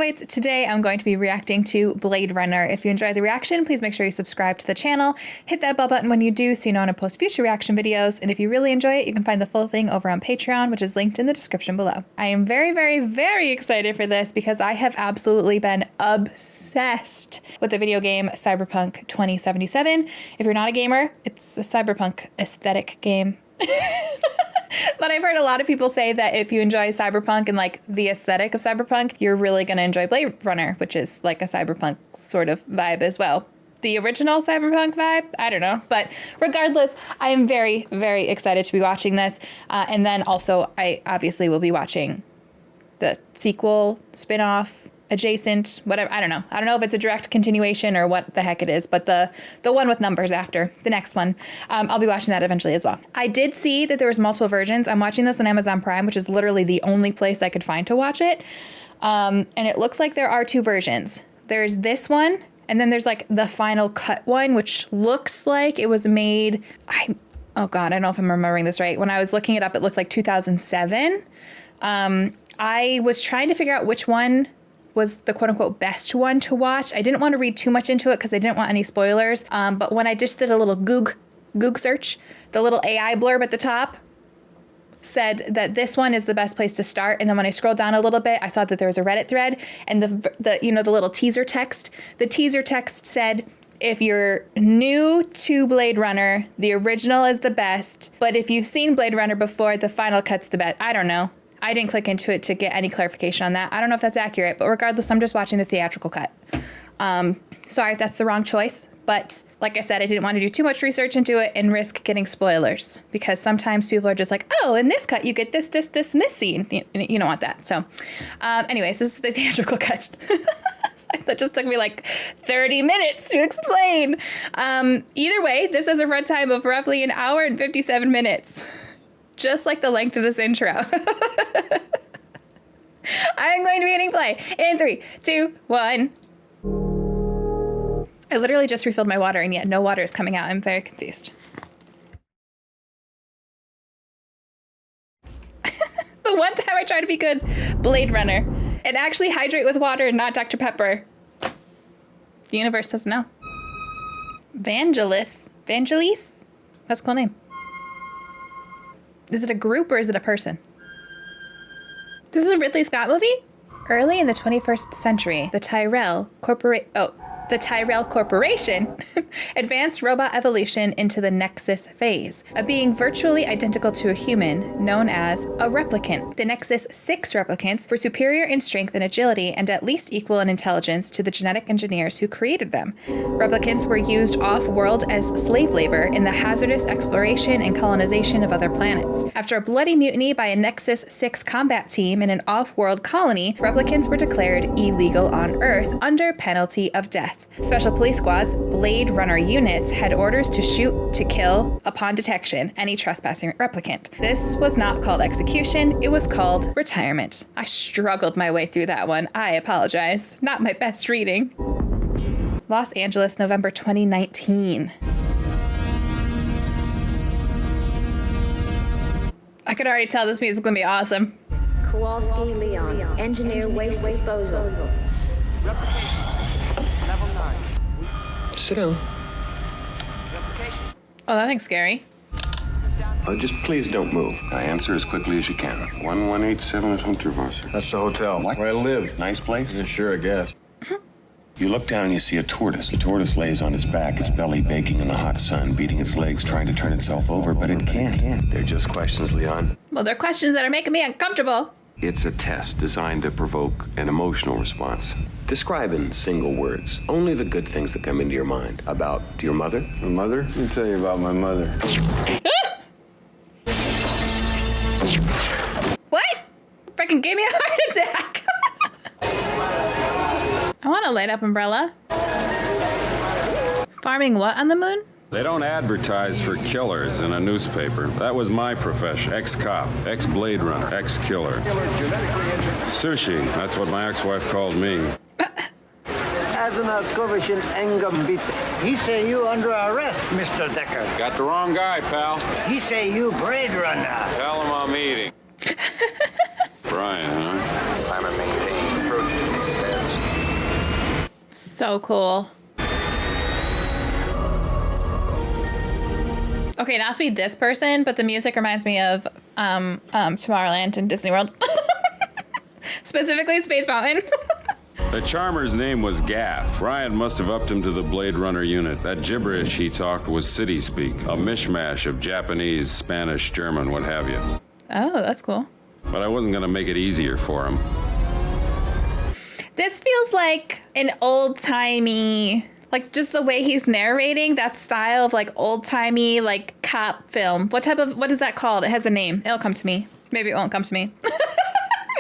Shoutoids. Today I'm going to be reacting to Blade Runner. If you enjoyed the reaction, please make sure you subscribe to the channel. Hit that bell button when you do so you know when I post future reaction videos. And if you really enjoy it, you can find the full thing over on Patreon, which is linked in the description below. I am very, very, very excited for this because I have absolutely been obsessed with the video game Cyberpunk 2077. If you're not a gamer, it's a cyberpunk aesthetic game. But I've heard a lot of people say that if you enjoy cyberpunk and like the aesthetic of cyberpunk, you're really going to enjoy Blade Runner, which is like a cyberpunk sort of vibe as well. The original cyberpunk vibe? I don't know. But regardless, I am very, very excited to be watching this. And then also, I obviously will be watching the sequel, spin-off, adjacent, whatever. I don't know. I don't know if it's a direct continuation or what the heck it is, but the one with numbers after, the next one, I'll be watching that eventually as well. I did see that there was multiple versions. I'm watching this on Amazon Prime, which is literally the only place I could find to watch it. And it looks like there are two versions. There's this one, and then there's like the final cut one, which looks like it was made, oh God, I don't know if I'm remembering this right. When I was looking it up, it looked like 2007. I was trying to figure out which one was the quote unquote best one to watch. I didn't want to read too much into it because I didn't want any spoilers. But when I just did a little Goog search, the little AI blurb at the top said that this one is the best place to start. And then when I scrolled down a little bit, I saw that there was a Reddit thread and the little teaser text. The teaser text said, if you're new to Blade Runner, the original is the best. But if you've seen Blade Runner before, the final cut's the best. I don't know. I didn't click into it to get any clarification on that. I don't know if that's accurate, but regardless, I'm just watching the theatrical cut. Sorry if that's the wrong choice, but like I said, I didn't want to do too much research into it and risk getting spoilers because sometimes people are just like, oh, in this cut, you get this, this, this, and this scene. You don't want that. So anyways, this is the theatrical cut. That just took me like 30 minutes to explain. Either way, this has a runtime of roughly 1 hour and 57 minutes. Just like the length of this intro. I'm going to be hitting play in 3, 2, 1. I literally just refilled my water and yet no water is coming out. I'm very confused. The one time I try to be good, Blade Runner, and actually hydrate with water and not Dr. Pepper. The universe doesn't know. Vangelis? That's a cool name. Is it a group or is it a person? This is a Ridley Scott movie? Early in the 21st century, the Tyrell Corporation advanced robot evolution into the Nexus phase, a being virtually identical to a human known as a replicant. The Nexus 6 replicants were superior in strength and agility and at least equal in intelligence to the genetic engineers who created them. Replicants were used off-world as slave labor in the hazardous exploration and colonization of other planets. After a bloody mutiny by a Nexus 6 combat team in an off-world colony, replicants were declared illegal on Earth under penalty of death. Special police squads, Blade Runner units, had orders to shoot to kill upon detection any trespassing replicant. This was not called execution, it was called retirement. I struggled my way through that one. I apologize. Not my best reading. Los Angeles, November 2019. I can already tell this music's gonna be awesome. Kowalski Leon, engineer waste disposal. Sit down. Oh, that thing's scary. Just please don't move. Answer as quickly as you can. 1187 Hunter Varsar. That's the hotel. What? Where I live. Nice place? Yeah, sure, I guess. You look down and you see a tortoise. The tortoise lays on its back, its belly baking in the hot sun, beating its legs, trying to turn itself over, but it can't. They're just questions, Leon. Well, they're questions that are making me uncomfortable. It's a test designed to provoke an emotional response. Describe in single words only the good things that come into your mind about your mother. My mother? Let me tell you about my mother. What? Freaking gave me a heart attack. I want a light up umbrella. Farming what on the moon? They don't advertise for killers in a newspaper. That was my profession. Ex-cop, ex-Blade Runner, ex-killer. Sushi, that's what my ex-wife called me. He say you under arrest, Mr. Deckard. Got the wrong guy, pal. He say you Blade Runner. Tell him I'm eating. Brian, huh? Climber maintains approach to So cool. Okay, not to be this person, but the music reminds me of Tomorrowland and Disney World. Specifically Space Mountain. The charmer's name was Gaff. Ryan must have upped him to the Blade Runner unit. That gibberish he talked was city speak, a mishmash of Japanese, Spanish, German, what have you. Oh, that's cool. But I wasn't going to make it easier for him. This feels like an old-timey, like just the way he's narrating, that style of like old-timey, like cop film. What is that called? It has a name. It'll come to me. Maybe it won't come to me.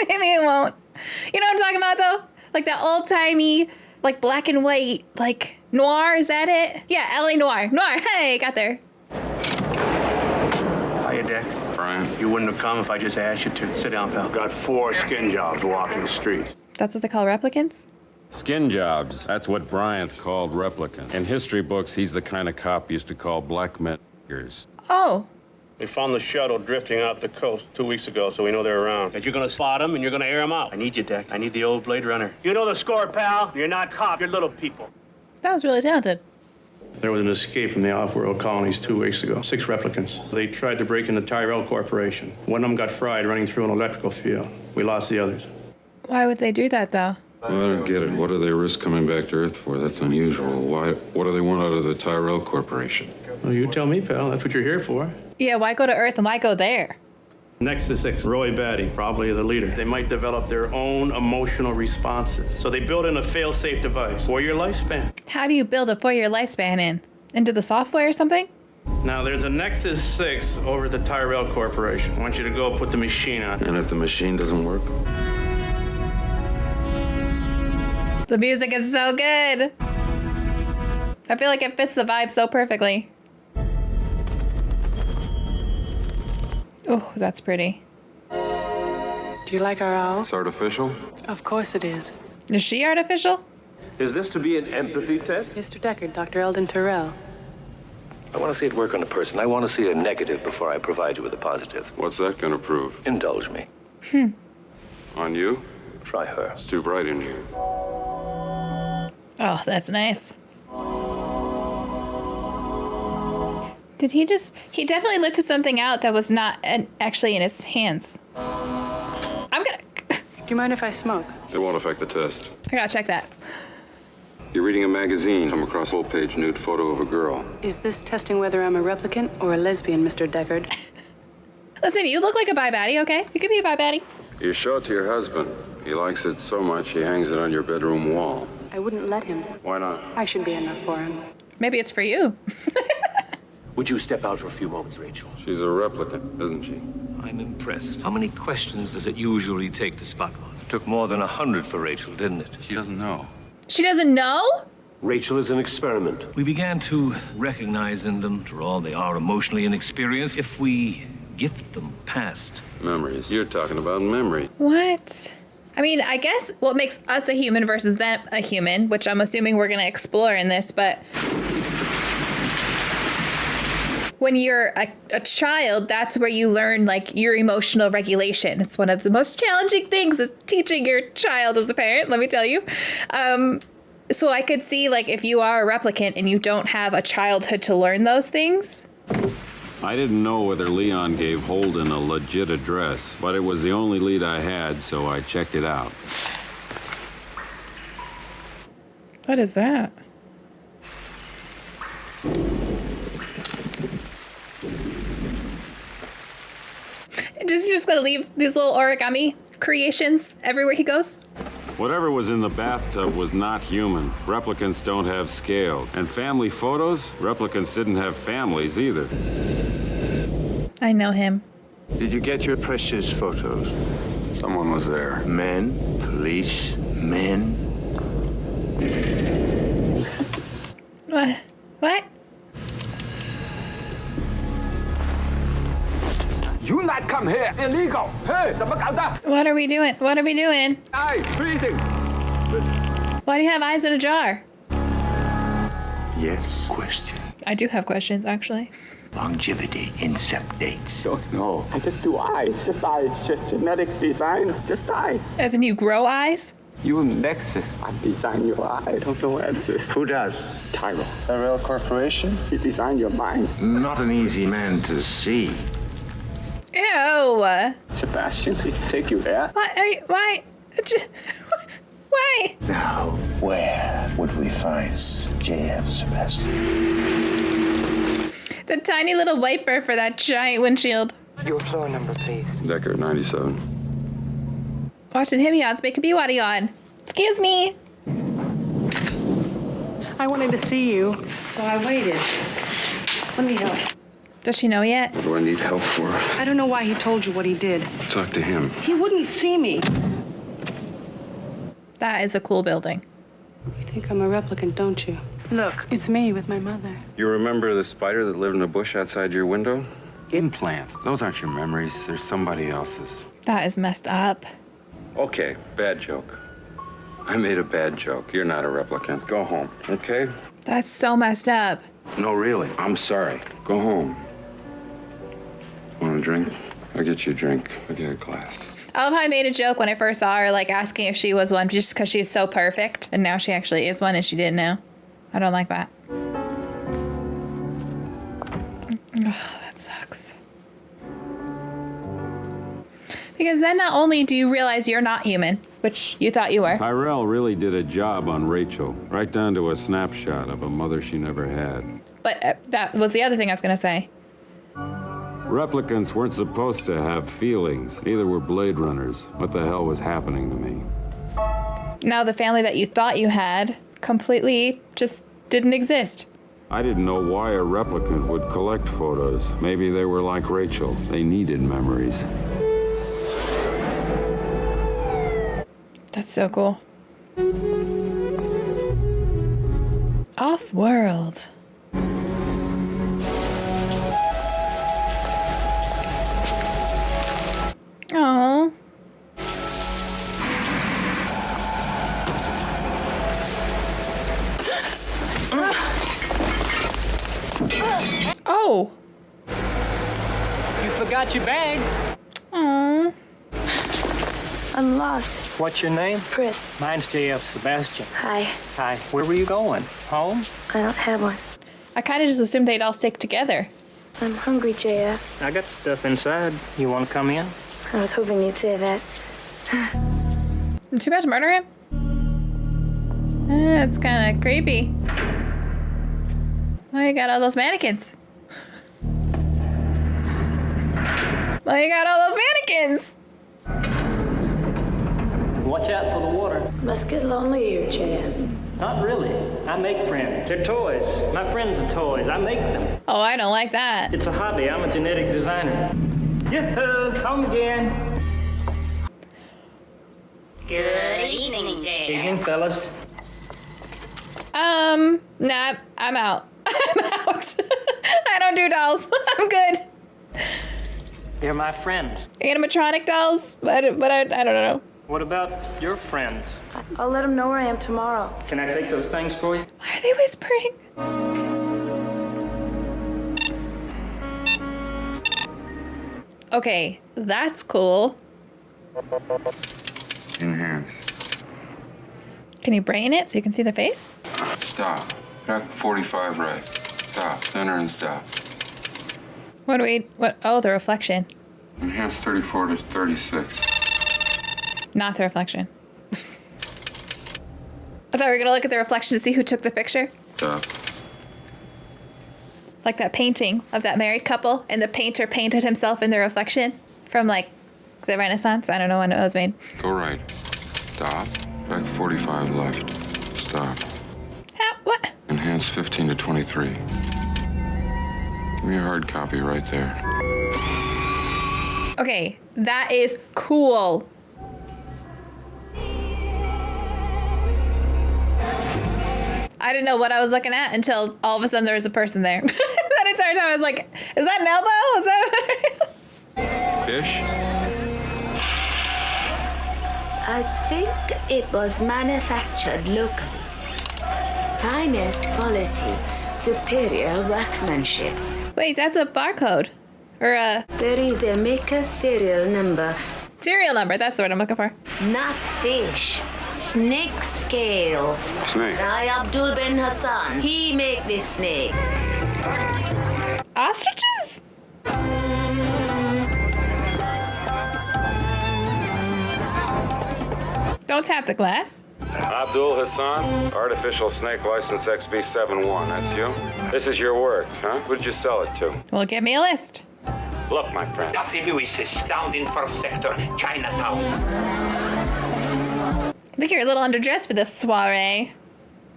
Maybe it won't. You know what I'm talking about though? Like that old-timey, like black and white, like noir, is that it? Yeah, LA Noir. Noir, hey, got there. Hiya, Dick. Brian? You wouldn't have come if I just asked you to. Sit down, pal. Got 4 skin jobs walking the streets. That's what they call replicants? Skin jobs. That's what Bryant called replicant. In history books, he's the kind of cop used to call black men niggers. Oh. We found the shuttle drifting out the coast 2 weeks ago, so we know they're around. And you're gonna spot them and you're gonna air them out. I need you, Dick. I need the old Blade Runner. You know the score, pal. You're not cop, you're little people. That was really talented. There was an escape from the off-world colonies 2 weeks ago. 6 replicants. They tried to break into Tyrell Corporation. One of them got fried running through an electrical field. We lost the others. Why would they do that though? Well, I don't get it. What do they risk coming back to Earth for? That's unusual. Why? What do they want out of the Tyrell Corporation? Well, you tell me, pal. That's what you're here for. Yeah, why go to Earth and why go there? Nexus 6, Roy Batty, probably the leader. They might develop their own emotional responses. So they built in a fail-safe device for your lifespan. How do you build a 4-year lifespan into the software or something? Now, there's a Nexus 6 over at the Tyrell Corporation. I want you to go put the machine on. And if the machine doesn't work? The music is so good. I feel like it fits the vibe so perfectly. Oh, that's pretty. Do you like our owl? It's artificial? Of course it is. Is she artificial? Is this to be an empathy test? Mr. Deckard, Dr. Eldon Terrell. I want to see it work on a person. I want to see a negative before I provide you with a positive. What's that going to prove? Indulge me. On you? Try her. It's too bright in here. Oh, that's nice. Did he definitely lifted something out that was not actually in his hands. I'm gonna... Do you mind if I smoke? It won't affect the test. I gotta check that. You're reading a magazine, come across a full-page nude photo of a girl. Is this testing whether I'm a replicant or a lesbian, Mr. Deckard? Listen, you look like a bi-baddie, okay? You could be a bi-baddie. You show it to your husband. He likes it so much he hangs it on your bedroom wall. I wouldn't let him. Why not? I should be enough for him. Maybe it's for you. Would you step out for a few moments, Rachel? She's a replicant, isn't she? I'm impressed. How many questions does it usually take to spot one? It took more than 100 for Rachel, didn't it? She doesn't know. She doesn't know? Rachel is an experiment. We began to recognize in them, after all, they are emotionally inexperienced. If we gift them past Memories. You're talking about memory. What? I mean, I guess what makes us a human versus them a human, which I'm assuming we're going to explore in this, but when you're a child, that's where you learn, like, your emotional regulation. It's one of the most challenging things is teaching your child as a parent, let me tell you. So I could see, like, if you are a replicant and you don't have a childhood to learn those things. I didn't know whether Leon gave Holden a legit address, but it was the only lead I had, so I checked it out. What is that? He's just gonna leave these little origami creations everywhere he goes? Whatever was in the bathtub was not human. Replicants don't have scales. And family photos? Replicants didn't have families either. I know him. Did you get your precious photos? Someone was there. Men, police, men. What? What? You not come here illegal. Hey, What are we doing? What are we doing? Eye, breathing. Why do you have eyes in a jar? Yes. Question. I do have questions, actually. Longevity, incept dates. Don't know. I just do eyes. Just eyes. Just genetic design. Just eyes. As in you grow eyes? You in Nexus. I design your eye. I don't know answers. Who does? Tyrell. Tyrell Corporation? He designed your mind. Not an easy man to see. Ew. Sebastian, he take you there? Why are you, why? Why? Now, where would we find JF Sebastian? The tiny little wiper for that giant windshield. Your floor number, please. Deckard 97. Watching him yawn, making me want to yawn. Excuse me. I wanted to see you, so I waited. Let me help. Does she know yet? What do I need help for? I don't know why he told you what he did. Talk to him. He wouldn't see me. That is a cool building. You think I'm a replicant, don't you? Look, it's me with my mother. You remember the spider that lived in a bush outside your window? Implants. Those aren't your memories. They're somebody else's. That is messed up. Okay, bad joke. I made a bad joke. You're not a replicant. Go home, okay? That's so messed up. No, really. I'm sorry. Go home. Want a drink? I'll get you a drink. I'll get a glass. I love how I made a joke when I first saw her, like asking if she was one just because she's so perfect. And now she actually is one and she didn't know. I don't like that. Oh, that sucks. Because then not only do you realize you're not human, which you thought you were. Tyrell really did a job on Rachel, right down to a snapshot of a mother she never had. But that was the other thing I was going to say. Replicants weren't supposed to have feelings. Neither were Blade Runners. What the hell was happening to me? Now the family that you thought you had completely just didn't exist. I didn't know why a replicant would collect photos. Maybe they were like Rachel. They needed memories. That's so cool. Off-world. Oh. Oh. You forgot your bag. Aww. I'm lost. What's your name? Chris. Mine's JF Sebastian. Hi. Hi. Where were you going? Home? I don't have one. I kind of just assumed they'd all stick together. I'm hungry, JF. I got stuff inside. You want to come in? I was hoping you'd say that. Is she about to murder him? That's kind of creepy. Why you got all those mannequins? Why you got all those mannequins? Watch out for the water. Must get lonely here, JF. Not really. I make friends. They're toys. My friends are toys. I make them. Oh, I don't like that. It's a hobby. I'm a genetic designer. Yoo-hoo! Home again. Good evening, JF. Evening, fellas. Nah, I'm out. I'm out. I don't do dolls. I'm good. They're my friends. Animatronic dolls? But I don't know. What about your friends? I'll let them know where I am tomorrow. Can I take those things for you? Why are they whispering? Okay, that's cool. Enhance. Can you brain it so you can see the face? Stop. Back 45 right. Stop. Center and stop. What? Oh, the reflection. Enhance 34 to 36. Not the reflection. I thought we were gonna look at the reflection to see who took the picture. Stop. Like that painting of that married couple, and the painter painted himself in the reflection from like the Renaissance. I don't know when it was made. Go right. Stop. Back 45 left. Stop. What? Enhance 15 to 23. Give me a hard copy right there. Okay, that is cool. I didn't know what I was looking at until all of a sudden there was a person there. That entire time I was like, is that an elbow? Is that Fish? I think it was manufactured locally. Finest quality, superior workmanship. Wait, that's a barcode. Or a... There is a maker serial number. Serial number, that's the word I'm looking for. Not fish. Snake scale. Snake. Rai Abdul Ben Hassan. He make this snake. Ostriches? Don't tap the glass. Abdul Hassan, artificial snake license XB71. That's you? This is your work, huh? Who did you sell it to? Well, give me a list. Look, my friend. Duffy Lewis's down in first sector, Chinatown. I think you're a little underdressed for this soiree.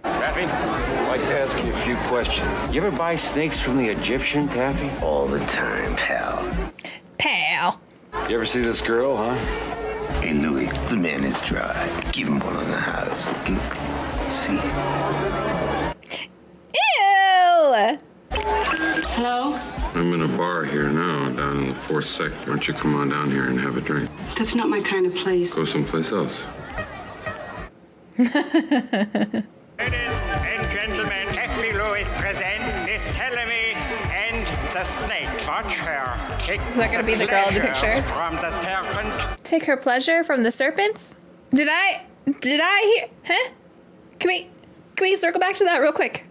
Taffy, I'd like to ask you a few questions. You ever buy snakes from the Egyptian, Taffy? All the time, pal. Pal. You ever see this girl, huh? Hey, Louis, the man is dry. Give him one on the house. See? Ew! Hello? I'm in a bar here now, down in the 4th sector. Why don't you come on down here and have a drink? That's not my kind of place. Go someplace else. Ladies and gentlemen, Taffy Lewis presents the Salami and the Snake. Watch her take Is that gonna be the girl in the picture? From the serpent. Take her pleasure from the serpents? Did I hear? Huh? Can we circle back to that real quick?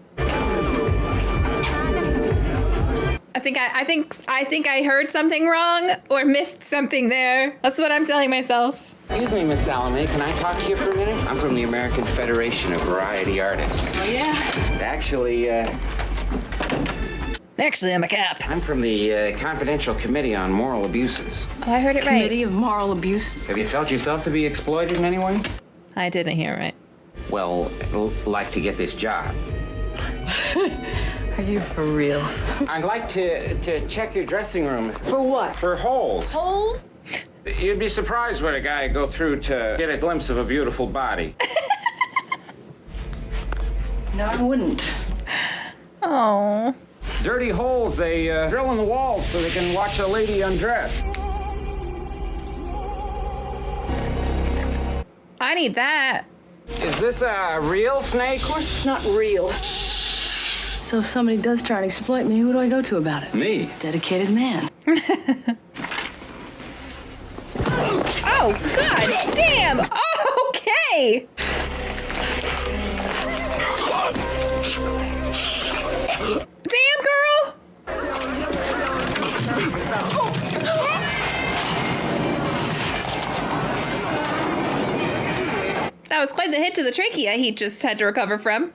I think I heard something wrong or missed something there. That's what I'm telling myself. Excuse me, Miss Salome, can I talk to you for a minute? I'm from the American Federation of Variety Artists. Oh, yeah? Actually, I'm a cap. I'm from the Confidential Committee on Moral Abuses. Oh, I heard it right. Committee of Moral Abuses. Have you felt yourself to be exploited in any way? I didn't hear it right. Well, like to get this job. Are you for real? I'd like to check your dressing room. For what? For holes. Holes? You'd be surprised what a guy go through to get a glimpse of a beautiful body. No, I wouldn't. Oh. Dirty holes they drill in the walls so they can watch a lady undress. I need that. Is this a real snake? Of course it's not real. So if somebody does try to exploit me, who do I go to about it? Me. Dedicated man. Oh, God damn. Oh, okay. Damn, girl. That was quite the hit to the trachea he just had to recover from.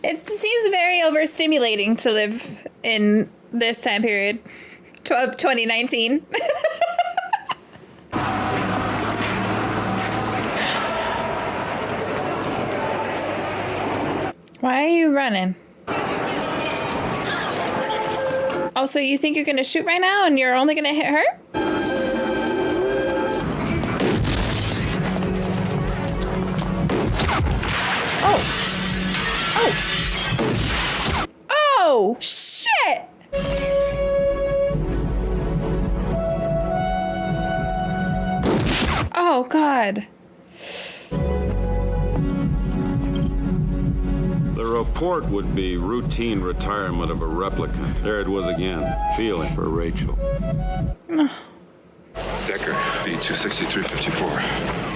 It seems very overstimulating to live in this time period of 2019. Why are you running? Oh, so you think you're gonna shoot right now and you're only gonna hit her? Oh. Oh, shit! Oh, God. The report would be routine retirement of a replicant. There it was again, feeling for Rachel. Deckard, B26354.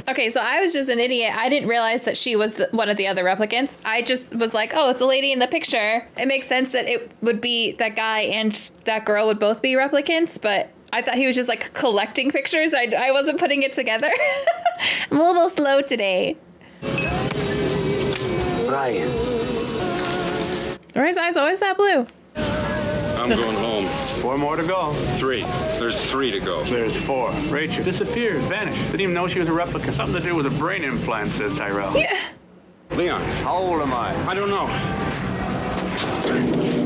Okay, so I was just an idiot. I didn't realize that she was one of the other replicants. I just was like, oh, it's a lady in the picture. It makes sense that it would be that guy and that girl would both be replicants, but I thought he was just like collecting pictures. I wasn't putting it together. I'm a little slow today. Ryan. Are his eyes always that blue? I'm going home. 4 more to go. 3. There's 3 to go. There's 4. Rachel disappeared, vanished. Didn't even know she was a replica. Something to do with a brain implant, says Tyrell. Yeah. Leon. How old am I? I don't know.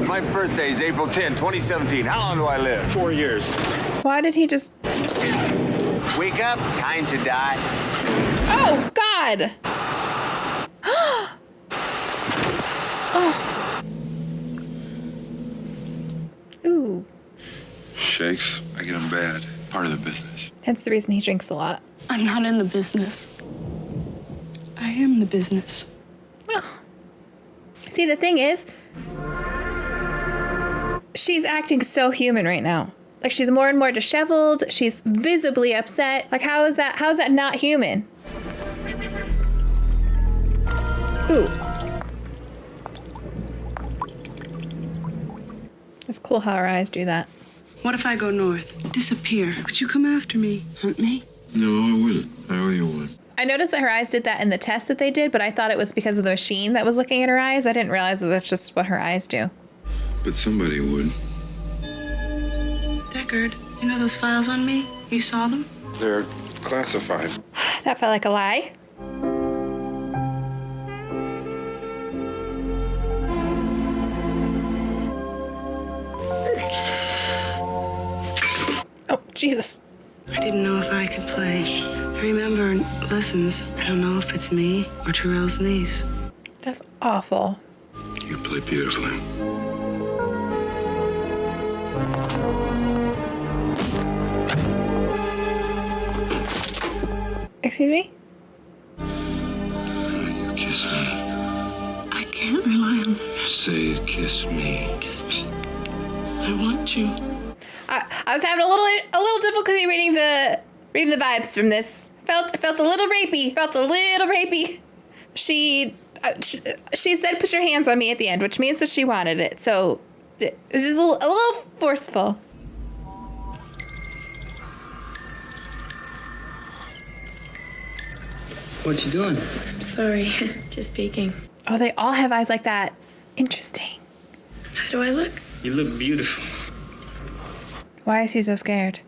My birthday's April 10, 2017. How long do I live? 4 years. Why did he just... Wake up, time to die. Oh, God! Oh. Ooh. Shakes, I get them bad. Part of the business. That's the reason he drinks a lot. I'm not in the business. I am the business. Oh. See, the thing is, she's acting so human right now. Like, she's more and more disheveled. She's visibly upset. Like, how is that not human? Ooh. It's cool how her eyes do that. What if I go north? Disappear. Would you come after me? Hunt me? No, I wouldn't. I owe you one. I noticed that her eyes did that in the test that they did, but I thought it was because of the machine that was looking at her eyes. I didn't realize that that's just what her eyes do. But somebody would. Deckard, you know those files on me? You saw them? They're classified. That felt like a lie. Oh, Jesus. I didn't know if I could play. I remember lessons. I don't know if it's me or Terrell's niece. That's awful. You play beautifully. Excuse me? You kiss me. I can't rely on... Say, kiss me. Kiss me. I want you. I was having a little difficulty reading the vibes from this. Felt a little rapey. She said, "Put your hands on me" at the end, which means that she wanted it. So it was just a little forceful. What you doing? I'm sorry. Just peeking. Oh, they all have eyes like that. It's interesting. How do I look? You look beautiful. Why is he so scared?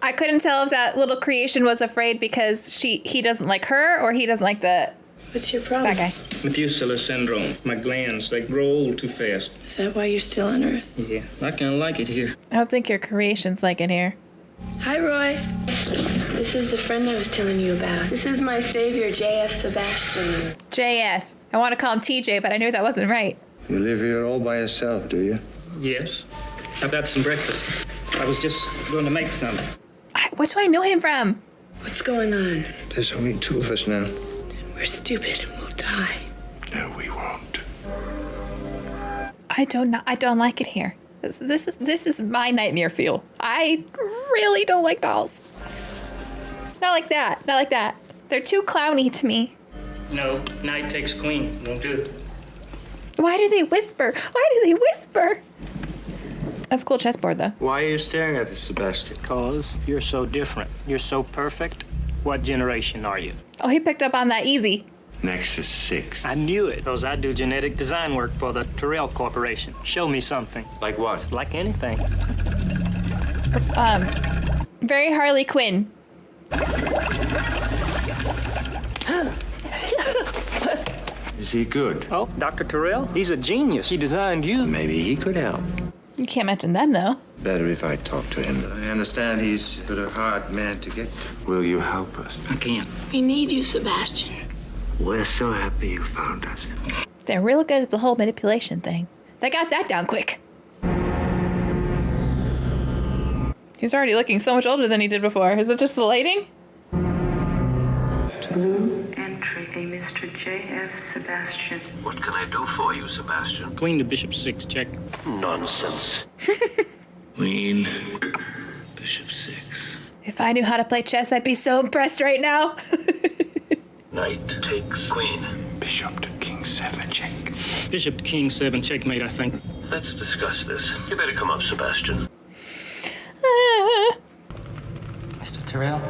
I couldn't tell if that little creation was afraid because he doesn't like her or he doesn't like the... What's your problem? That guy. Methuselah syndrome. My glands, they grow old too fast. Is that why you're still on Earth? Yeah, I kind of like it here. I don't think your creation's like it here. Hi, Roy. This is the friend I was telling you about. This is my savior, J.F. Sebastian. JF. I want to call him TJ, but I knew that wasn't right. You live here all by yourself, do you? Yes. I've got some breakfast. I was just going to make some. What do I know him from? What's going on? There's only two of us now. We're stupid and we'll die. No, we won't. I don't like it here. This is my nightmare fuel. I really don't like dolls. Not like that. Not like that. They're too clowny to me. No, night takes queen. Won't do it. Why do they whisper? That's a cool chessboard, though. Why are you staring at us, Sebastian? Because you're so different. You're so perfect. What generation are you? Oh, he picked up on that easy. Nexus 6. I knew it, because I do genetic design work for the Terrell Corporation. Show me something. Like what? Like anything. Very Harley Quinn. Is he good? Oh, Dr. Terrell? He's a genius. He designed you. Maybe he could help. You can't mention them, though. Better if I talk to him. I understand he's a hard man to get to. Will you help us? I can't. We need you, Sebastian. We're so happy you found us. They're real good at the whole manipulation thing. They got that down quick. He's already looking so much older than he did before. Is it just the lighting? Entry, a Mr. J.F. Sebastian. What can I do for you, Sebastian? Queen to Bishop 6, check. Nonsense. Queen, Bishop 6. If I knew how to play chess, I'd be so impressed right now. Knight takes queen. Bishop to King 7, check. Bishop to King 7, checkmate, I think. Let's discuss this. You better come up, Sebastian. Mr. Terrell?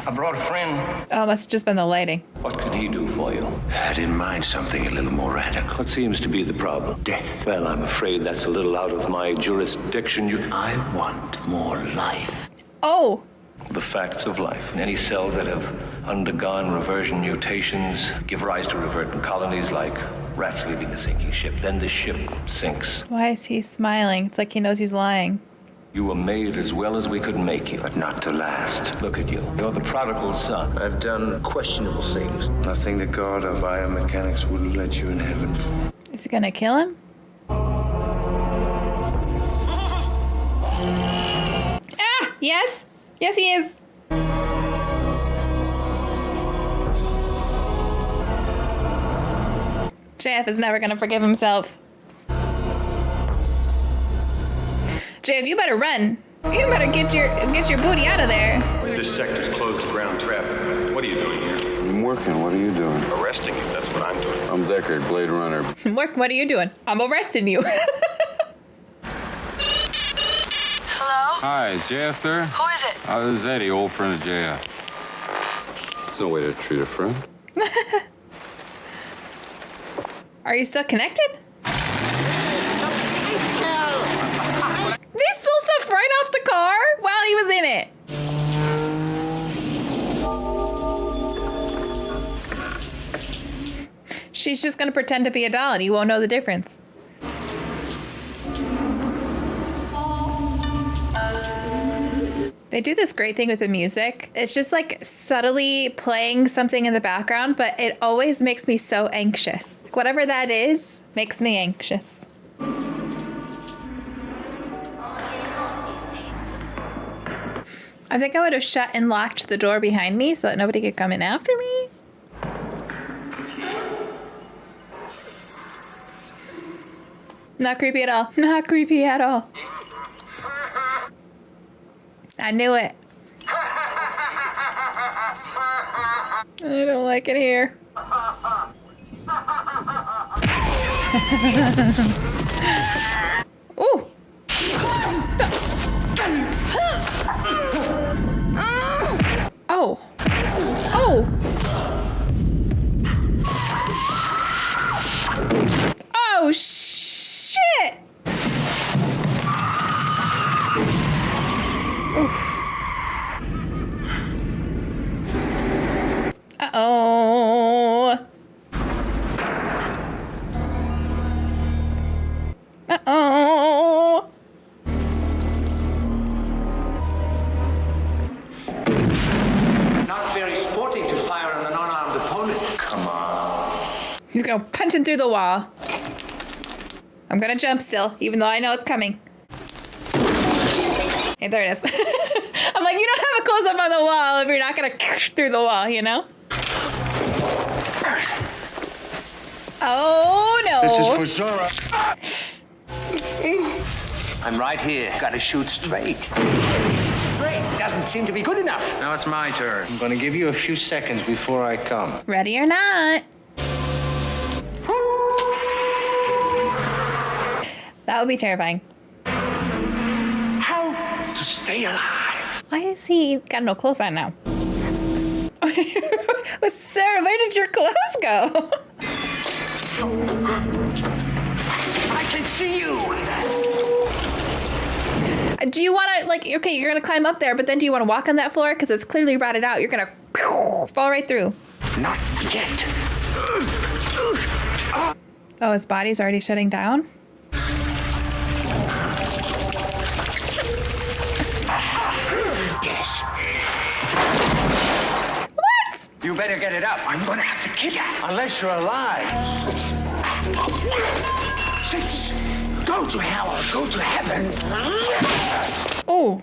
I brought a friend. Oh, must have just been the lighting. What can he do for you? I had in mind something a little more radical. What seems to be the problem? Death. Well, I'm afraid that's a little out of my jurisdiction. I want more life. Oh. The facts of life. Any cells that have undergone reversion mutations give rise to revertant colonies like rats leaving a sinking ship. Then the ship sinks. Why is he smiling? It's like he knows he's lying. You were made as well as we could make you. But not to last. Look at you. You're the prodigal son. I've done questionable things. Nothing the god of biomechanics wouldn't let you in heaven for. Is he gonna kill him? Ah! Yes! Yes, he is! JF is never gonna forgive himself. Jay, you better run. You better get your booty out of there. This sector's closed to ground traffic. What are you doing here? I'm working. What are you doing? Arresting you. That's what I'm doing. I'm Deckard, Blade Runner. Work, what are you doing? I'm arresting you. Hello? Hi, is JF there? Who is it? This is Eddie, old friend of JF. That's no way to treat a friend. Are you still connected? They stole stuff right off the car while he was in it. She's just gonna pretend to be a doll and you won't know the difference. They do this great thing with the music. It's just like subtly playing something in the background, but it always makes me so anxious. Whatever that is, makes me anxious. I think I would have shut and locked the door behind me so that nobody could come in after me. Not creepy at all. Not creepy at all. I knew it. I don't like it here. Ooh. Oh. Oh. Oh, shit. Oof. Uh-oh. Uh-oh. Not very sporting to fire on an unarmed opponent. Come on. He's going punching through the wall. I'm gonna jump still, even though I know it's coming. Hey, there it is. I'm like, you don't have a close-up on the wall if you're not gonna through the wall, you know? Oh, no. This is for Zora. I'm right here. Gotta shoot straight. Straight doesn't seem to be good enough. Now it's my turn. I'm gonna give you a few seconds before I come. Ready or not. That would be terrifying. How to stay alive? Why is he got no clothes on now? But Sarah, where did your clothes go? I can see you. Do you want to, like, okay, you're going to climb up there, but then do you want to walk on that floor? Because it's clearly rotted out. You're going to fall right through. Not yet. Oh, his body's already shutting down? Yes. What? You better get it up. I'm gonna have to kill you. Unless you're alive. 6. Go to hell or go to heaven. Oh.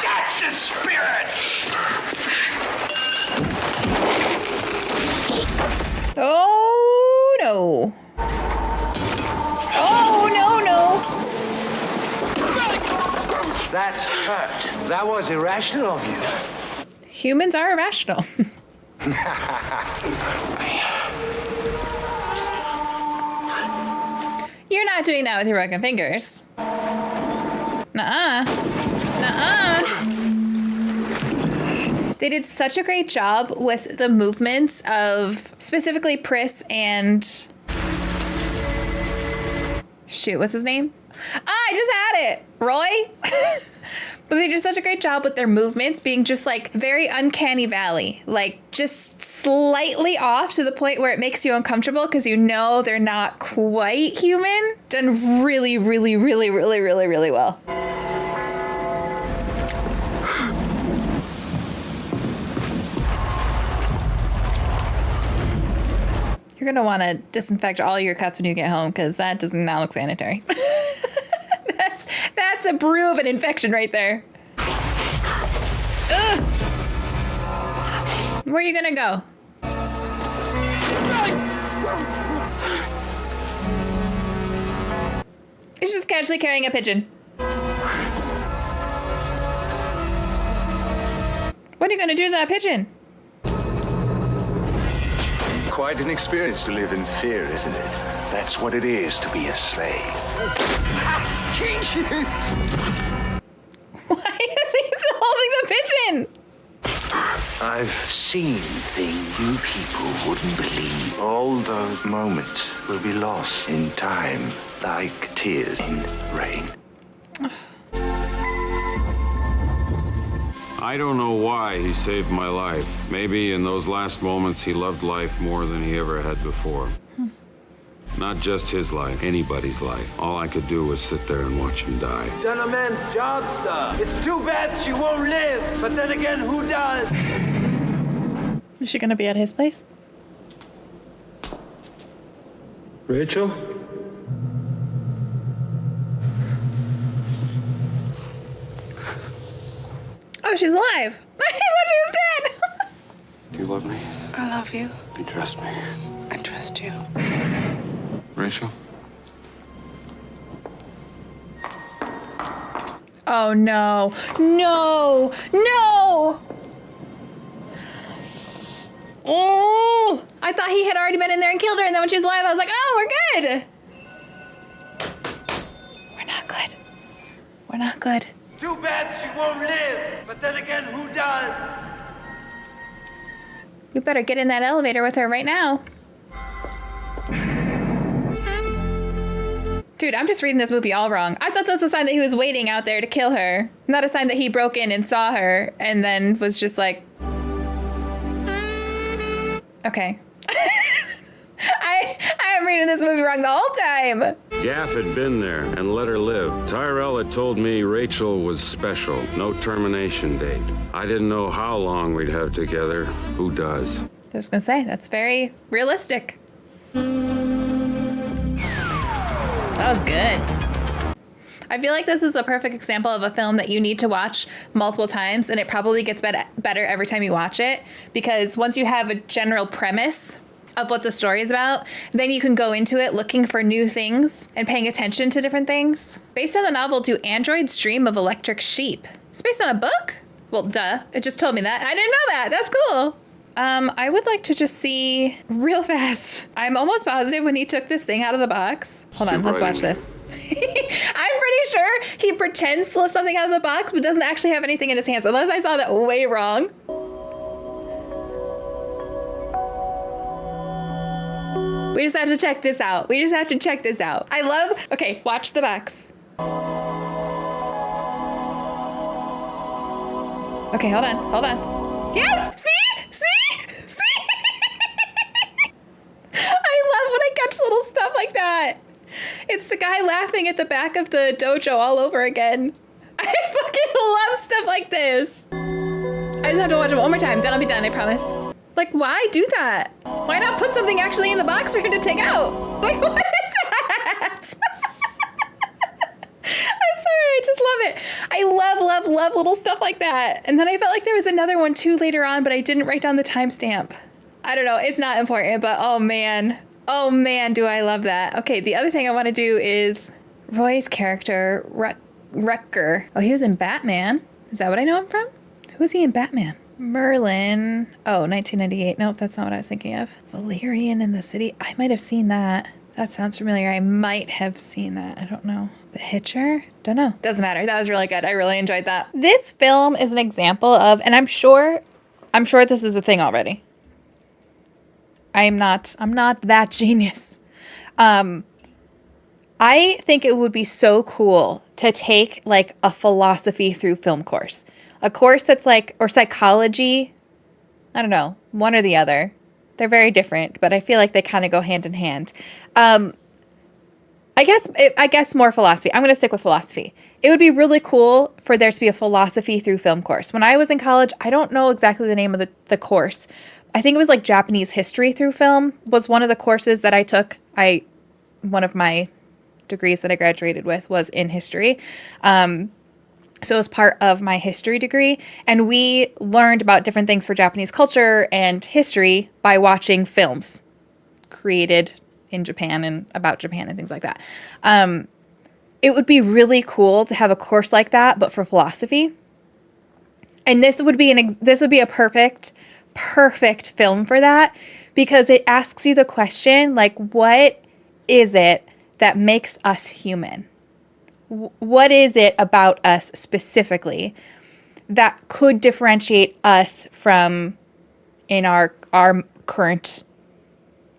That's the spirit. Oh, no. Oh, no, no. That's hurt. That was irrational of you. Humans are irrational. You're not doing that with your broken fingers. Nuh-uh. Nuh-uh. They did such a great job with the movements of specifically Pris and... Shoot, what's his name? I just had it! Roy? But they did such a great job with their movements being just like very uncanny valley. Like just slightly off to the point where it makes you uncomfortable because you know they're not quite human. Done really, really, really, really, really, really well. You're gonna want to disinfect all your cuts when you get home because that does not look sanitary. That's a brew of an infection right there. Ugh. Where are you gonna go? He's just casually carrying a pigeon. What are you gonna do to that pigeon? Quite an experience to live in fear, isn't it? That's what it is to be a slave. Why is he still holding the pigeon? I've seen things you people wouldn't believe. All those moments will be lost in time, like tears in rain. I don't know why he saved my life. Maybe in those last moments he loved life more than he ever had before. Not just his life, anybody's life. All I could do was sit there and watch him die. Done a man's job, sir. It's too bad she won't live. But then again, who does? Is she gonna be at his place? Rachel? Oh, she's alive. I thought she was dead. Do you love me? I love you. Do you trust me? I trust you. Rachel? Oh no. No. No. Oh, I thought he had already been in there and killed her, and then when she was alive, I was like, oh, we're good. We're not good. We're not good. Too bad she won't live. But then again, who does? We better get in that elevator with her right now. Dude, I'm just reading this movie all wrong. I thought that was a sign that he was waiting out there to kill her. Not a sign that he broke in and saw her and then was just like... Okay. I am reading this movie wrong the whole time. Gaff had been there and let her live. Tyrell had told me Rachel was special. No termination date. I didn't know how long we'd have together. Who does? I was gonna say, that's very realistic. That was good. I feel like this is a perfect example of a film that you need to watch multiple times, and it probably gets better every time you watch it, because once you have a general premise of what the story is about, then you can go into it looking for new things and paying attention to different things. Based on the novel Do Androids Dream of Electric Sheep? It's based on a book? Well, duh. It just told me that. I didn't know that. That's cool. I would like to just see real fast. I'm almost positive when he took this thing out of the box. Hold on, let's watch this. I'm pretty sure he pretends to lift something out of the box, but doesn't actually have anything in his hands, unless I saw that way wrong. We just have to check this out. We just have to check this out. I love, okay, watch the box. Okay, hold on, hold on. Yes, see? I love when I catch little stuff like that. It's the guy laughing at the back of the dojo all over again. I fucking love stuff like this. I just have to watch it one more time. Then I'll be done, I promise. Like, why do that? Why not put something actually in the box for him to take out? Like, what is that? I'm sorry, I just love it. I love little stuff like that. And then I felt like there was another one too later on, but I didn't write down the timestamp. I don't know, it's not important, but oh man, do I love that. Okay, the other thing I want to do is Roy's character, Wrecker. Oh, he was in Batman. Is that what I know him from? Who was he in Batman? Merlin. Oh, 1998. Nope, that's not what I was thinking of. Valerian in the City. I might have seen that. That sounds familiar. I might have seen that. I don't know. The Hitcher? Don't know. Doesn't matter. That was really good. I really enjoyed that. This film is an example of, and I'm sure this is a thing already. I'm not that genius. I think it would be so cool to take like a philosophy through film course. A course that's like, or psychology. I don't know, one or the other. They're very different, but I feel like they kind of go hand in hand. I guess more philosophy. I'm going to stick with philosophy. It would be really cool for there to be a philosophy through film course. When I was in college, I don't know exactly the name of the course. I think it was like Japanese history through film was one of the courses that I took. One of my degrees that I graduated with was in history. So it was part of my history degree. And we learned about different things for Japanese culture and history by watching films created in Japan and about Japan and things like that. it would be really cool to have a course like that, but for philosophy. And this would be a perfect film for that, because it asks you the question, like, what is it that makes us human? What is it about us specifically that could differentiate us from, in our current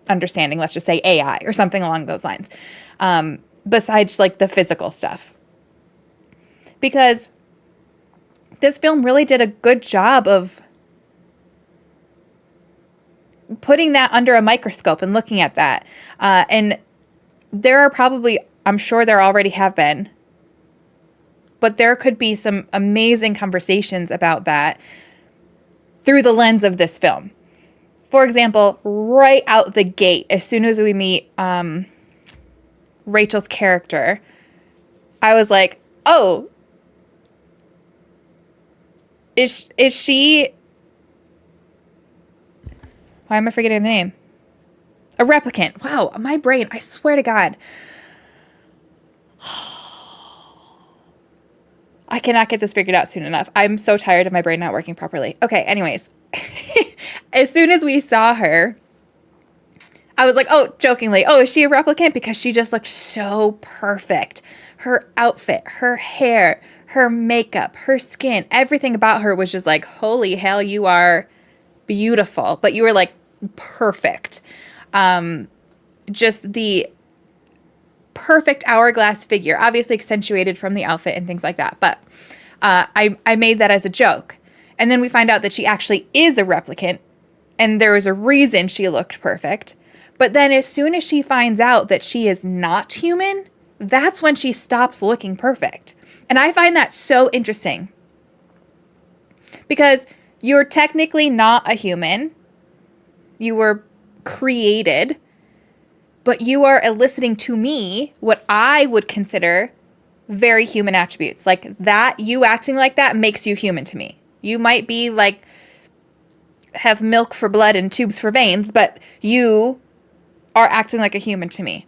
understanding, let's just say AI or something along those lines, besides like the physical stuff? Because this film really did a good job of putting that under a microscope and looking at that. And there are probably, I'm sure there already have been, but there could be some amazing conversations about that through the lens of this film. For example, right out the gate, as soon as we meet Rachel's character, I was like, oh, is she... Why am I forgetting the name? A replicant. Wow, my brain, I swear to God. I cannot get this figured out soon enough. I'm so tired of my brain not working properly. Okay, anyways. As soon as we saw her, I was like, oh, jokingly, oh, is she a replicant? Because she just looked so perfect. Her outfit, her hair, her makeup, her skin, everything about her was just like, holy hell, you are beautiful. But you were like perfect. Just the perfect hourglass figure, obviously accentuated from the outfit and things like that. But I made that as a joke. And then we find out that she actually is a replicant, and there was a reason she looked perfect. But then as soon as she finds out that she is not human, that's when she stops looking perfect. And I find that so interesting, because you're technically not a human. You were created, but you are eliciting to me what I would consider very human attributes. Like that, you acting like that makes you human to me. You might be like, have milk for blood and tubes for veins, but you are acting like a human to me.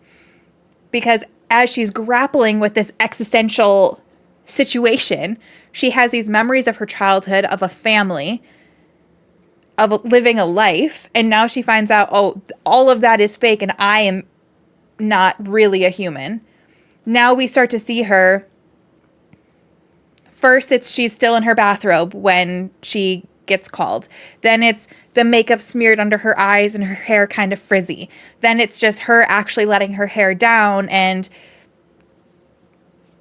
Because as she's grappling with this existential situation, she has these memories of her childhood, of a family, of living a life, and now she finds out, oh, all of that is fake and I am not really a human. Now we start to see her. First, she's still in her bathrobe when she gets called. Then it's the makeup smeared under her eyes and her hair kind of frizzy. Then it's just her actually letting her hair down and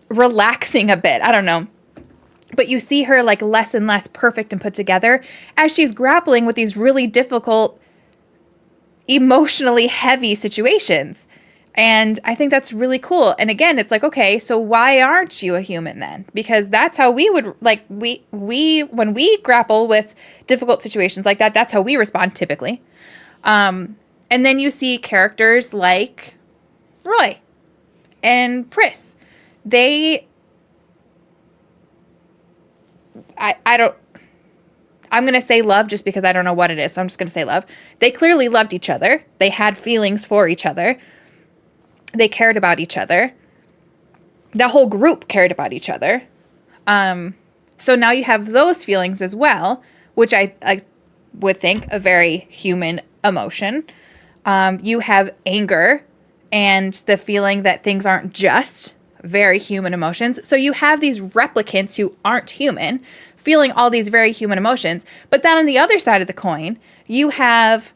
relaxing a bit. I don't know. But you see her like less and less perfect and put together as she's grappling with these really difficult, emotionally heavy situations. And I think that's really cool. And again, it's like, okay, so why aren't you a human then? Because that's how we would, like, we when we grapple with difficult situations like that, that's how we respond typically. And then you see characters like Roy and Pris. I'm going to say love just because I don't know what it is. So I'm just going to say love. They clearly loved each other. They had feelings for each other. They cared about each other. The whole group cared about each other. So now you have those feelings as well, which I would think a very human emotion. You have anger and the feeling that things aren't just, very human emotions. So you have these replicants who aren't human feeling all these very human emotions. But then on the other side of the coin, you have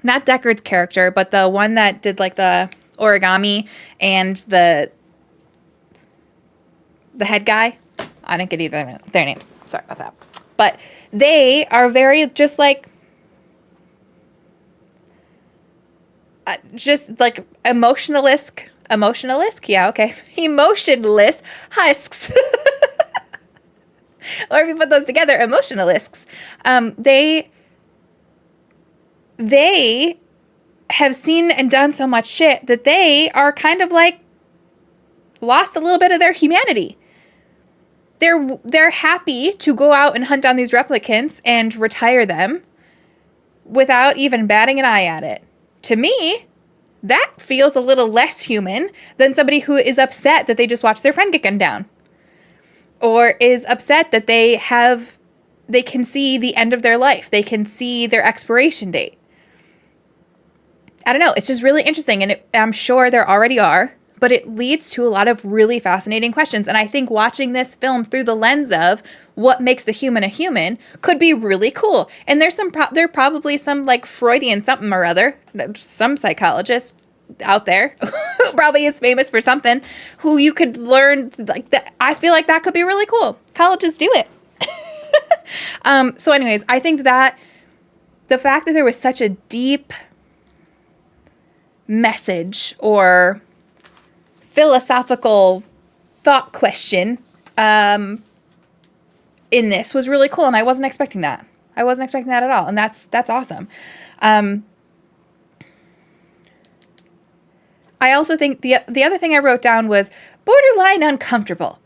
not Deckard's character, but the one that did like the origami and the head guy. I didn't get either of their names. Sorry about that. But they are very just like emotionalist. Yeah, okay. Emotionless husks. Or if you put those together, emotionalists. They have seen and done so much shit that they are kind of like lost a little bit of their humanity. They're happy to go out and hunt down these replicants and retire them without even batting an eye at it. To me, that feels a little less human than somebody who is upset that they just watched their friend get gunned down, or is upset that they can see the end of their life. They can see their expiration date. I don't know. It's just really interesting. And I'm sure there already are, but it leads to a lot of really fascinating questions. And I think watching this film through the lens of what makes a human could be really cool. And there's probably some like Freudian something or other, some psychologist out there who probably is famous for something, who you could learn like that. I feel like that could be really cool. Colleges do it. So anyways, I think that the fact that there was such a deep message or philosophical thought question in this was really cool, and I wasn't expecting that. I wasn't expecting that at all, and that's awesome. I also think the other thing I wrote down was borderline uncomfortable.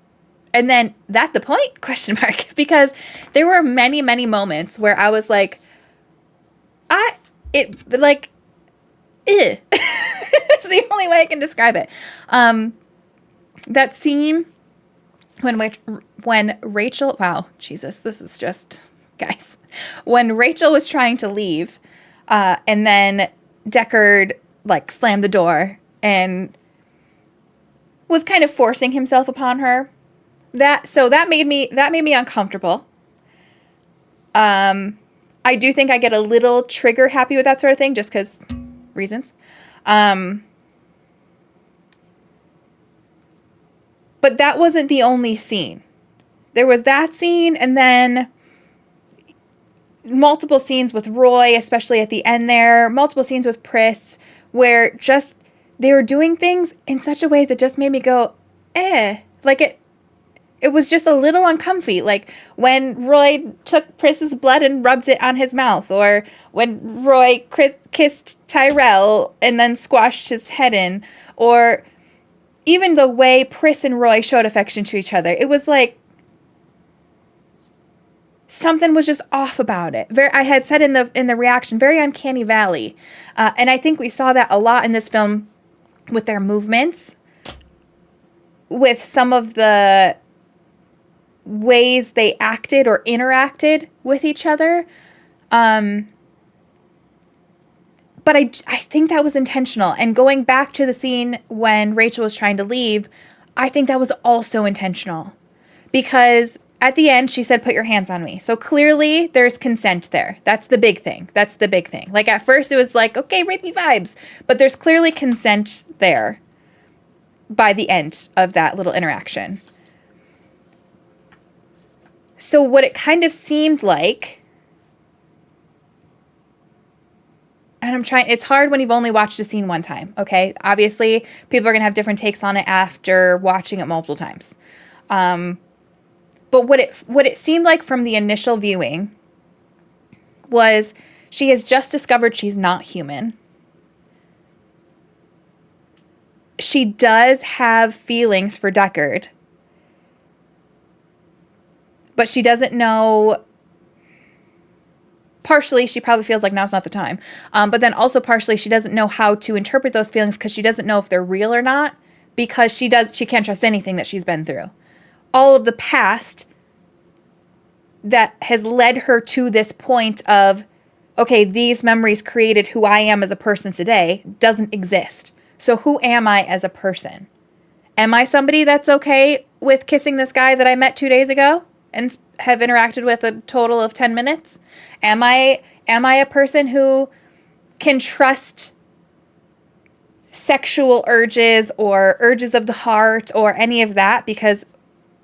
And then, that the point? Question mark. Because there were many, many moments where I was like, It's the only way I can describe it. That scene when Rachel, wow, Jesus, this is just, guys. When Rachel was trying to leave, and then Deckard, like, slammed the door and was kind of forcing himself upon her. That made me uncomfortable. I do think I get a little trigger happy with that sort of thing, just because reasons. But that wasn't the only scene. There was that scene, and then multiple scenes with Roy, especially at the end there, multiple scenes with Pris, where just they were doing things in such a way that just made me go, like it was just a little uncomfy, like when Roy took Pris's blood and rubbed it on his mouth, or when Roy kissed Tyrell and then squashed his head in, or even the way Pris and Roy showed affection to each other. It was like something was just off about it. I had said in the reaction, very uncanny valley, and I think we saw that a lot in this film with their movements, with some of the ways they acted or interacted with each other. But I think that was intentional. And going back to the scene when Rachel was trying to leave, I think that was also intentional. Because at the end, she said, "Put your hands on me." So clearly there's consent there. That's the big thing. Like at first it was like, okay, rapey vibes. But there's clearly consent there by the end of that little interaction. So what it kind of seemed like, and it's hard when you've only watched a scene one time, okay? Obviously, people are going to have different takes on it after watching it multiple times. But what it seemed like from the initial viewing was she has just discovered she's not human. She does have feelings for Deckard, but she doesn't know. Partially, she probably feels like now's not the time. But then also partially, she doesn't know how to interpret those feelings because she doesn't know if they're real or not, because she can't trust anything that she's been through. All of the past that has led her to this point of, okay, these memories created who I am as a person today, doesn't exist. So who am I as a person? Am I somebody that's okay with kissing this guy that I met 2 days ago and have interacted with a total of 10 minutes? Am I a person who can trust sexual urges or urges of the heart or any of that? Because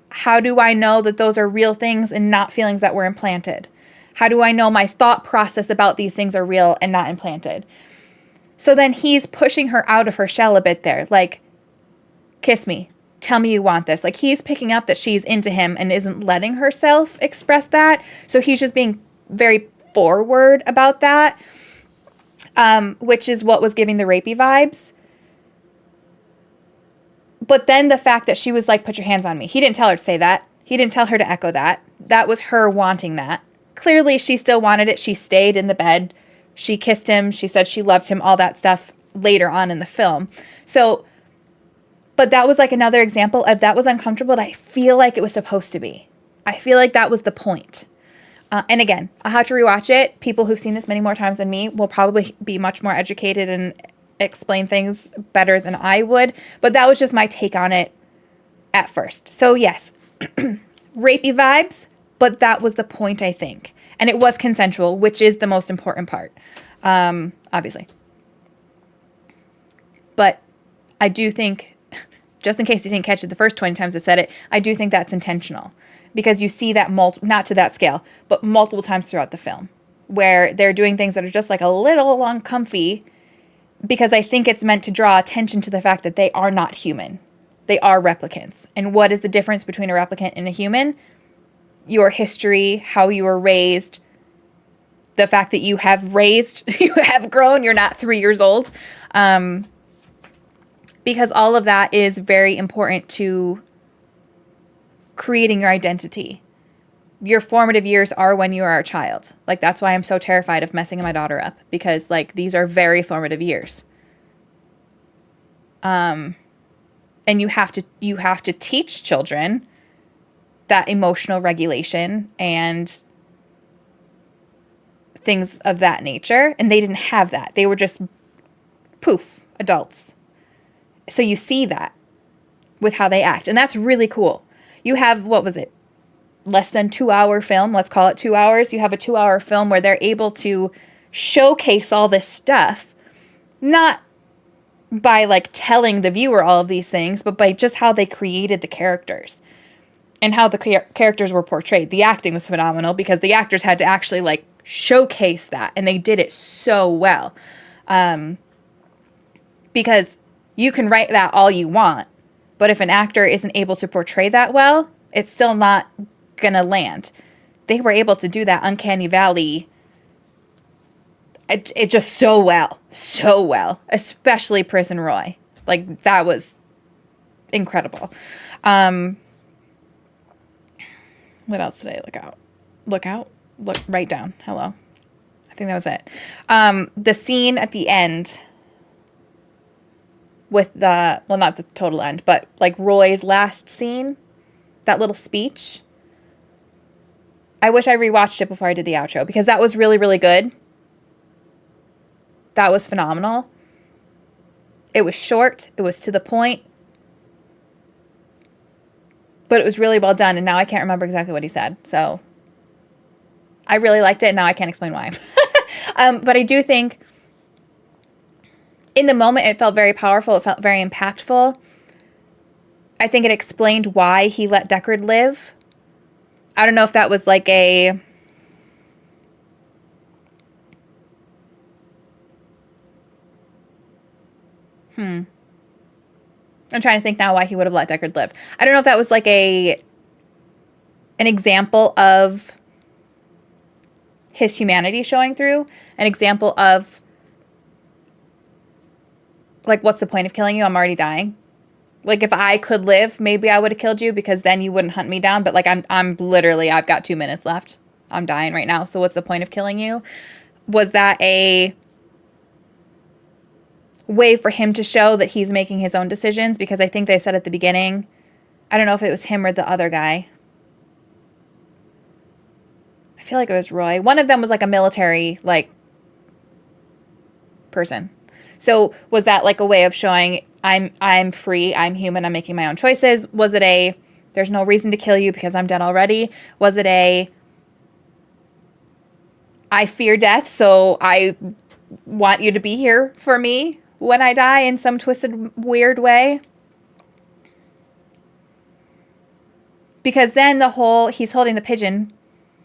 how do I know that those are real things and not feelings that were implanted? How do I know my thought process about these things are real and not implanted? So then he's pushing her out of her shell a bit there. Like, kiss me. Tell me you want this. Like, he's picking up that she's into him and isn't letting herself express that. So he's just being very forward about that, which is what was giving the rapey vibes. But then the fact that she was like, "Put your hands on me." He didn't tell her to say that. He didn't tell her to echo that. That was her wanting that. Clearly, she still wanted it. She stayed in the bed. She kissed him. She said she loved him, all that stuff. later on in the film. So, but that was like another example of that was uncomfortable, but I feel like it was supposed to be. I feel like that was the point. And again, I'll have to rewatch it. People who've seen this many more times than me will probably be much more educated and explain things better than I would. But that was just my take on it at first. So yes, rapey vibes, but that was the point, I think. And it was consensual, which is the most important part, obviously. But I do think, just in case you didn't catch it the first 20 times I said it, I do think that's intentional. Because you see that, not to that scale, but multiple times throughout the film, where they're doing things that are just like a little uncomfy, because I think it's meant to draw attention to the fact that they are not human. They are replicants. And what is the difference between a replicant and a human? Your history, how you were raised, the fact that you have grown, you're not 3 years old. Because all of that is very important to creating your identity. Your formative years are when you are a child. Like, that's why I'm so terrified of messing my daughter up, because like these are very formative years. And you have to teach children that emotional regulation and things of that nature, and they didn't have that. They were just poof, adults. So you see that with how they act, and that's really cool. You have, what was it, less than 2 hour film, let's call it 2 hours. You have a 2 hour film where they're able to showcase all this stuff, not by like telling the viewer all of these things, but by just how they created the characters and how the characters were portrayed. The acting was phenomenal because the actors had to actually like showcase that, and they did it so well. Because you can write that all you want, but if an actor isn't able to portray that well, it's still not gonna land. They were able to do that uncanny valley. It just so well, especially Prison Roy. Like, that was incredible. What else did I look write down? Hello. I think that was it. The scene at the end with not the total end, but like Roy's last scene, that little speech. I wish I rewatched it before I did the outro, because that was really, really good. That was phenomenal. It was short. It was to the point. But it was really well done, and now I can't remember exactly what he said. So I really liked it, and now I can't explain why. But I do think in the moment it felt very powerful. It felt very impactful. I think it explained why he let Deckard live. I don't know if that was like a... I'm trying to think now why he would have let Deckard live. I don't know if that was like an example of his humanity showing through, an example of like, what's the point of killing you? I'm already dying. Like, if I could live, maybe I would have killed you, because then you wouldn't hunt me down. But like, I'm literally, I've got 2 minutes left. I'm dying right now. So what's the point of killing you? Was that a way for him to show that he's making his own decisions? Because I think they said at the beginning, I don't know if it was him or the other guy. I feel like it was Roy. One of them was like a military, like, person. So was that like a way of showing I'm free, I'm human, I'm making my own choices? Was it a, there's no reason to kill you because I'm dead already? Was it a, I fear death, so I want you to be here for me when I die in some twisted, weird way? Because then he's holding the pigeon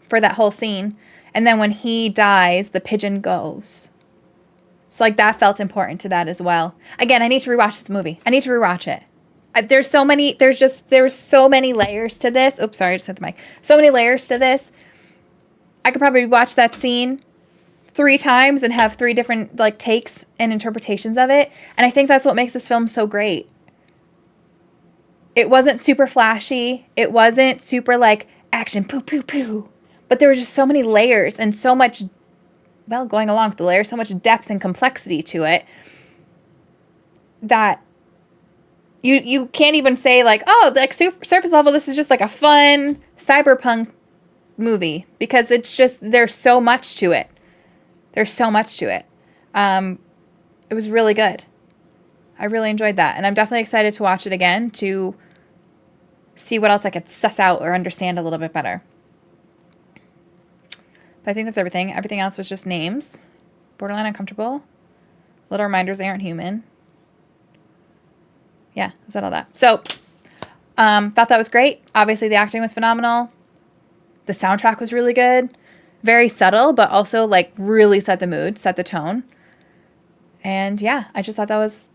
for that whole scene, and then when he dies, the pigeon goes. So like, that felt important to that as well. Again, I need to rewatch this movie. I need to rewatch it. There's so many layers to this. Oops, sorry, I just hit the mic. So many layers to this. I could probably watch that scene 3 times and have 3 different like takes and interpretations of it. And I think that's what makes this film so great. It wasn't super flashy. It wasn't super like action, poo, poo, poo. But there were just so many layers and so much, well, going along with the layers, so much depth and complexity to it that you can't even say like, oh, like surface level, this is just like a fun cyberpunk movie, because it's just, there's so much to it. There's so much to it. It was really good. I really enjoyed that. And I'm definitely excited to watch it again to see what else I could suss out or understand a little bit better. But I think that's everything. Everything else was just names. Borderline uncomfortable. Little reminders they aren't human. Yeah, is that all that? So, thought that was great. Obviously, the acting was phenomenal. The soundtrack was really good. Very subtle, but also like really set the mood, set the tone. And yeah, I just thought that was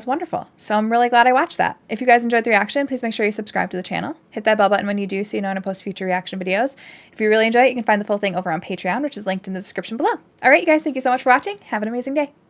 wonderful. So I'm really glad I watched that. If you guys enjoyed the reaction, please make sure you subscribe to the channel. Hit that bell button when you do so you know when I post future reaction videos. If you really enjoy it, you can find the full thing over on Patreon, which is linked in the description below. All right, you guys, thank you so much for watching. Have an amazing day.